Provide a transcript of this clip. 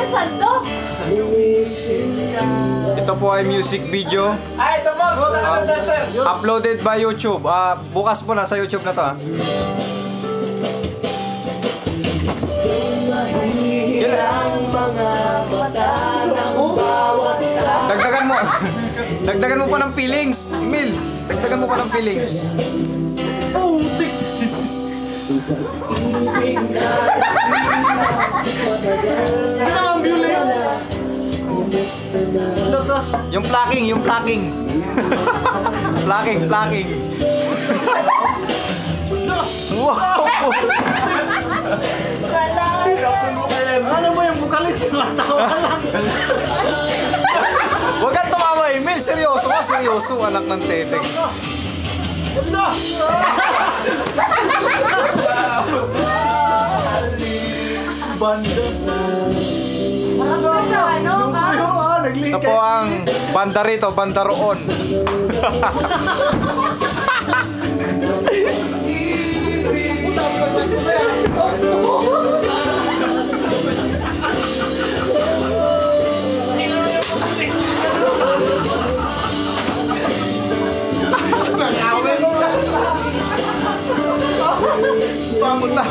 yung sandok. Ito po ay music video. Ay, ito po! Uploaded by YouTube. Bukas po na sa YouTube na to. Dagdagan mo. Dagdagan mo pa ng feelings. Emil, dagdagan mo pa ng feelings. Putik! Pinang-ambulate! Yung plucking, yung plucking. Plucking. Wow! Ano mo yung bukalis? Matawa lang! Huwag kang tumawa, Emil. Seryoso ka, seryoso. Anak ng teteng. No! Banda! Ano ka? Ito po ang banda rito, banda roon. Pamunta.